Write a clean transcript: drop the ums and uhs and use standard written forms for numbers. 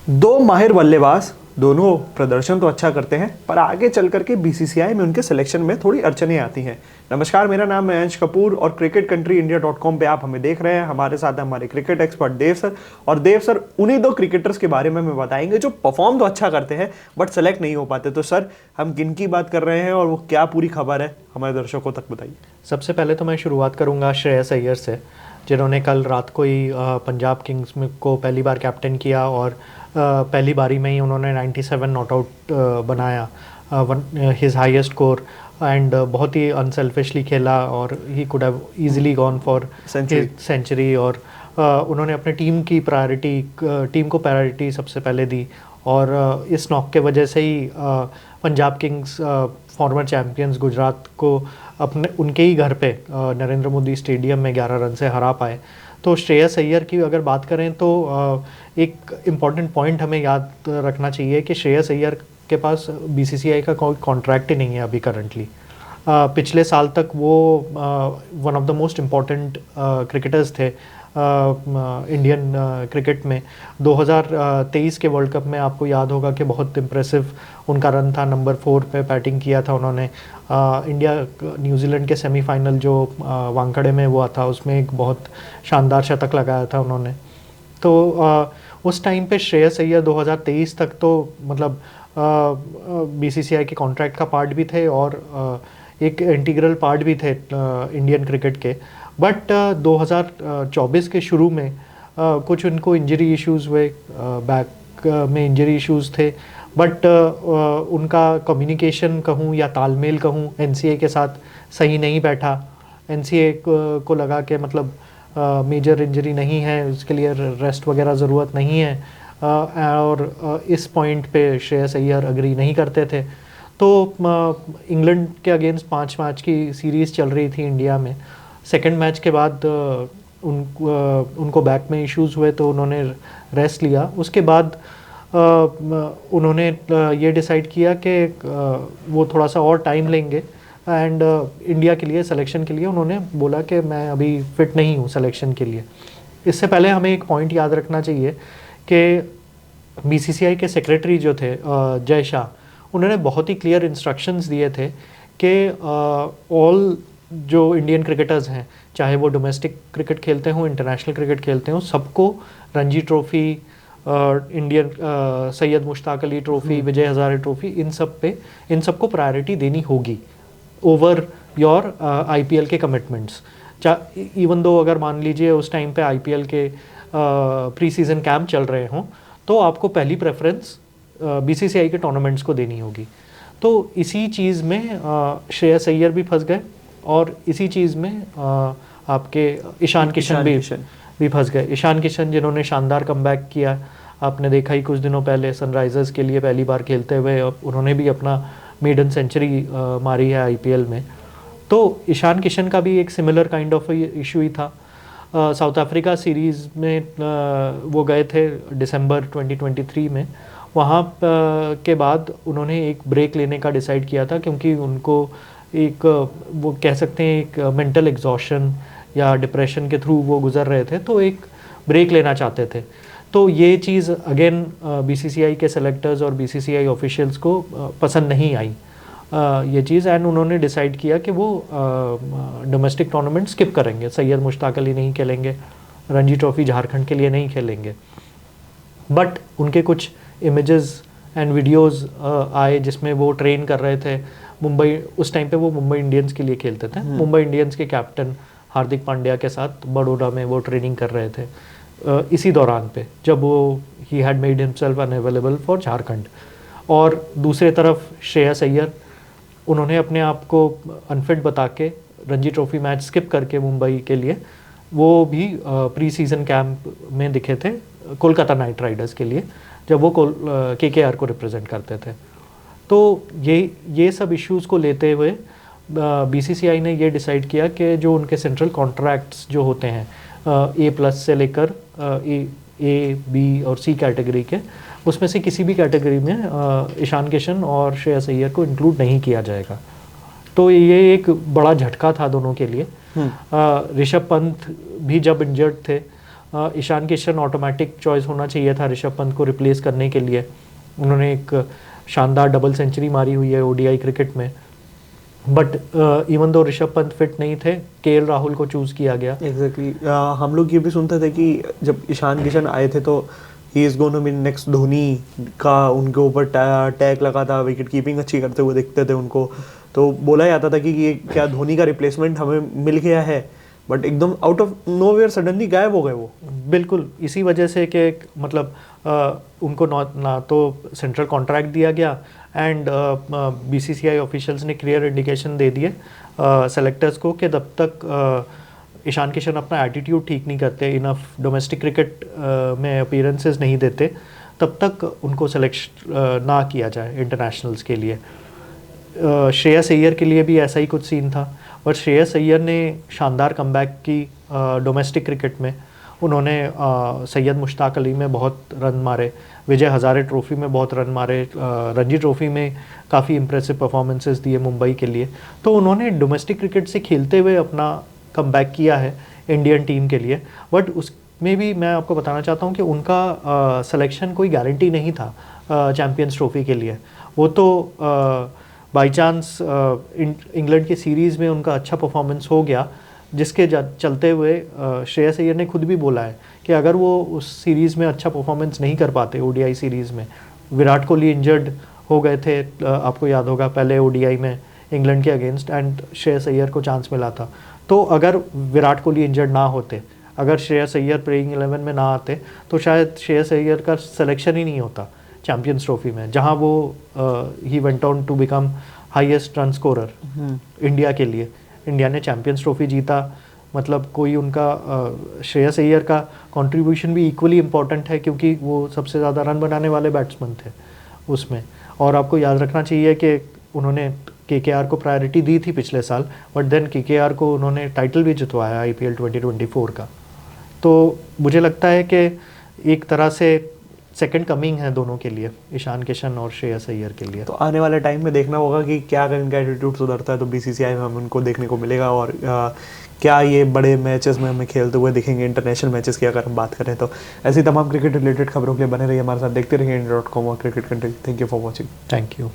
दो माहिर बल्लेबाज, दोनों प्रदर्शन तो अच्छा करते हैं, पर आगे चल करके बीसीसीआई में उनके सिलेक्शन में थोड़ी अड़चनें आती हैं। नमस्कार, मेरा नाम है अंश कपूर और cricketcountryindia.com पे आप हमें देख रहे हैं। हमारे साथ हैं हमारे क्रिकेट एक्सपर्ट देव सर। और देव सर उन्हीं दो क्रिकेटर्स के बारे में हमें बताएंगे जो परफॉर्म तो अच्छा करते हैं बट सेलेक्ट नहीं हो पाते। तो सर, हम किन की बात कर रहे हैं और वो क्या पूरी खबर है, हमारे दर्शकों तक बताइए। सबसे पहले तो मैं शुरुआत करूंगा श्रेयस अय्यर से, जिन्होंने कल रात को ही पंजाब किंग्स को पहली बार कैप्टन किया और पहली बारी में ही उन्होंने 97 नॉट आउट बनाया, हिज हाईएस्ट स्कोर, एंड बहुत ही अनसेल्फिशली खेला और he could have easily gone for century. और उन्होंने अपने टीम को प्रायोरिटी सबसे पहले दी और इस नॉक के वजह से ही Punjab kings former champions Gujarat को उनके ही घर पे नरेंद्र मोदी स्टेडियम में 11 रन से हरा पाए। तो श्रेयस अय्यर की अगर बात करें तो एक इम्पॉर्टेंट पॉइंट हमें याद रखना चाहिए कि श्रेयस अय्यर के पास बीसीसीआई का कोई कॉन्ट्रैक्ट ही नहीं है अभी करंटली। पिछले साल तक वो one of the most important cricketers थे इंडियन क्रिकेट में। 2023 के वर्ल्ड कप में आपको याद होगा कि बहुत इम्प्रेसिव उनका रन था, नंबर 4 पे बैटिंग किया था उन्होंने। इंडिया न्यूजीलैंड के सेमीफाइनल जो वानखेड़े में हुआ था उसमें एक बहुत शानदार शतक लगाया था उन्होंने। तो उस टाइम पे श्रेयस अय्यर 2023 तक तो मतलब बीसीसीआई के कॉन्ट्रैक्ट का पार्ट भी थे और एक इंटीग्रल पार्ट भी थे इंडियन क्रिकेट के। बट 2024 के शुरू में कुछ उनको इंजरी इश्यूज़ हुए, बैक में इंजरी इश्यूज़ थे। बट उनका कम्युनिकेशन कहूँ या तालमेल कहूँ एनसीए के साथ सही नहीं बैठा। एनसीए को लगा कि मतलब मेजर इंजरी नहीं है, उसके लिए रेस्ट वगैरह ज़रूरत नहीं है, और इस पॉइंट पे श्रेयस अय्यर अग्री नहीं करते थे। तो इंग्लैंड के अगेंस्ट 5 मैच की सीरीज़ चल रही थी इंडिया में। सेकेंड मैच के बाद उनको बैक में इश्यूज़ हुए तो उन्होंने रेस्ट लिया। उसके बाद उन्होंने ये डिसाइड किया कि वो थोड़ा सा और टाइम लेंगे एंड इंडिया के लिए सिलेक्शन के लिए उन्होंने बोला कि मैं अभी फिट नहीं हूँ सिलेक्शन के लिए। इससे पहले हमें एक पॉइंट याद रखना चाहिए कि बीसीसीआई के सेक्रेटरी जो थे जय शाह, उन्होंने बहुत ही क्लियर इंस्ट्रक्शंस दिए थे कि ऑल जो इंडियन क्रिकेटर्स हैं, चाहे वो डोमेस्टिक क्रिकेट खेलते हों, इंटरनेशनल क्रिकेट खेलते हों, सबको Ranji trophy, Indian Syed Mushtaq Ali trophy, Vijay Hazare trophy, इन सब को प्रायोरिटी देनी होगी ओवर योर आईपीएल के कमिटमेंट्स। इवन दो अगर मान लीजिए उस टाइम पे आईपीएल के प्री सीज़न कैंप चल रहे हों तो आपको पहली प्रेफरेंस बीसीसीआई के टूर्नामेंट्स को देनी होगी। तो इसी चीज़ में श्रेयस अय्यर भी फंस गए और इसी चीज़ में आपके ईशान किशन भी फंस गए। ईशान किशन जिन्होंने शानदार कमबैक किया, आपने देखा ही कुछ दिनों पहले सनराइजर्स के लिए पहली बार खेलते हुए उन्होंने भी अपना मेडन सेंचुरी मारी है आईपीएल में। तो ईशान किशन का भी एक सिमिलर काइंड ऑफ इशू ही था। साउथ अफ्रीका सीरीज़ में वो गए थे दिसंबर 2023 में। वहाँ के बाद उन्होंने एक ब्रेक लेने का डिसाइड किया था क्योंकि उनको एक वो कह सकते हैं एक मेंटल एग्जॉशन या डिप्रेशन के थ्रू वो गुजर रहे थे, तो एक ब्रेक लेना चाहते थे। तो ये चीज़ अगेन बीसीसीआई के सेलेक्टर्स और बीसीसीआई ऑफिशियल्स को पसंद नहीं आई ये चीज़, एंड उन्होंने डिसाइड किया कि वो डोमेस्टिक टूर्नामेंट स्किप करेंगे। सैयद मुश्ताक अली नहीं खेलेंगे, रणजी ट्रॉफ़ी झारखंड के लिए नहीं खेलेंगे। बट उनके कुछ इमेजेस एंड वीडियोस आए जिसमें वो ट्रेन कर रहे थे मुंबई। उस टाइम पे वो मुंबई इंडियंस के लिए खेलते थे। मुंबई इंडियंस के कैप्टन हार्दिक पांड्या के साथ बड़ौदा में वो ट्रेनिंग कर रहे थे इसी दौरान पे जब वो he had made himself unavailable for Jharkhand. और दूसरे तरफ श्रेयस अय्यर, उन्होंने अपने आप को अनफिट बता के रणजी ट्रॉफ़ी मैच स्किप करके मुंबई के लिए वो भी प्री सीज़न कैंप में दिखे थे कोलकाता नाइट राइडर्स के लिए, जब वो केकेआर को रिप्रेजेंट करते थे। तो ये सब इश्यूज़ को लेते हुए बीसीसीआई ने ये डिसाइड किया कि जो उनके सेंट्रल कॉन्ट्रैक्ट्स जो होते हैं A+ से लेकर ए बी और सी कैटेगरी के, उसमें से किसी भी कैटेगरी में ईशान किशन और श्रेयस अय्यर को इंक्लूड नहीं किया जाएगा। तो ये एक बड़ा झटका था दोनों के लिए। ऋषभ पंत भी जब इंजर्ड थे ईशान किशन ऑटोमेटिक चॉइस होना चाहिए था ऋषभ पंत को रिप्लेस करने के लिए। उन्होंने एक शानदार डबल सेंचुरी मारी हुई है ओडीआई क्रिकेट में, but even though Rishabh Pant fit नहीं थे, केएल राहुल को चूज़ किया गया। एग्जैक्टली हम लोग ये भी सुनते थे कि जब ईशान किशन आए थे तो he is gonna be next Dhoni का उनके ऊपर टैग लगा था, विकेट कीपिंग अच्छी करते हुए दिखते थे उनको, तो बोला जाता था कि ये क्या धोनी का रिप्लेसमेंट हमें मिल गया है, बट एकदम आउट ऑफ नोवेयर सडनली गायब हो गए वो। बिल्कुल इसी वजह से कि मतलब उनको ना तो सेंट्रल कॉन्ट्रैक्ट दिया गया एंड बीसीसीआई ऑफिशियल्स ने क्लियर इंडिकेशन दे दिए सेलेक्टर्स को कि तब तक ईशान किशन अपना एटीट्यूड ठीक नहीं करते, इनफ डोमेस्टिक क्रिकेट में अपीयरेंसेस नहीं देते, तब तक उनको सेलेक्ट ना किया जाए इंटरनेशनल्स के लिए। श्रेयस अय्यर के लिए भी ऐसा ही कुछ सीन था, और श्रेयस अय्यर ने शानदार कमबैक की डोमेस्टिक क्रिकेट में। उन्होंने सैयद मुश्ताक अली में बहुत रन मारे, विजय हज़ारे ट्रॉफी में बहुत रन मारे, रणजी ट्रॉफी में काफ़ी इंप्रेसिव परफॉर्मेंसेस दिए मुंबई के लिए। तो उन्होंने डोमेस्टिक क्रिकेट से खेलते हुए अपना कमबैक किया है इंडियन टीम के लिए, बट उसमें भी मैं आपको बताना चाहता हूँ कि उनका सिलेक्शन कोई गारंटी नहीं था चैम्पियंस ट्रॉफी के लिए। वो तो बाई चांस इंग्लैंड की सीरीज़ में उनका अच्छा परफॉर्मेंस हो गया, जिसके चलते हुए श्रेयस अय्यर ने खुद भी बोला है कि अगर वो उस सीरीज़ में अच्छा परफॉर्मेंस नहीं कर पाते ओडीआई सीरीज़ में, विराट कोहली इंजर्ड हो गए थे, आपको याद होगा पहले ओडीआई में इंग्लैंड के अगेंस्ट, एंड श्रेयस अय्यर को चांस मिला था। तो अगर विराट कोहली इंजर्ड ना होते, अगर श्रेयस अय्यर प्लेइंग 11 में ना आते, तो शायद श्रेयस अय्यर का सिलेक्शन ही नहीं होता चैम्पियंस ट्रॉफी में, जहां वो he went on to become highest run scorer India के लिए। इंडिया ने चैम्पियंस ट्रॉफी जीता, मतलब कोई उनका श्रेयस अय्यर का कंट्रीब्यूशन भी इक्वली इम्पॉर्टेंट है, क्योंकि वो सबसे ज़्यादा रन बनाने वाले बैट्समैन थे उसमें। और आपको याद रखना चाहिए कि उन्होंने केकेआर को प्रायोरिटी दी थी पिछले साल, बट देन केकेआर को उन्होंने टाइटल भी जितवाया आईपीएल 2024 का। तो मुझे लगता है कि एक तरह से सेकंड कमिंग है दोनों के लिए, ईशान किशन और श्रेयस अय्यर के लिए। तो आने वाले टाइम में देखना होगा कि क्या अगर इनका एटीट्यूड सुधरता है तो बीसीसीआई में हमें उनको देखने को मिलेगा, और क्या ये बड़े मैचेस में हमें खेलते हुए दिखेंगे, इंटरनेशनल मैचेस की अगर हम बात करें तो। ऐसी तमाम क्रिकेट रिलेटेड खबरों के लिए बने रहिए हमारे साथ, देखते रहिए India.com और cricket country. Thank you for watching. Thank you.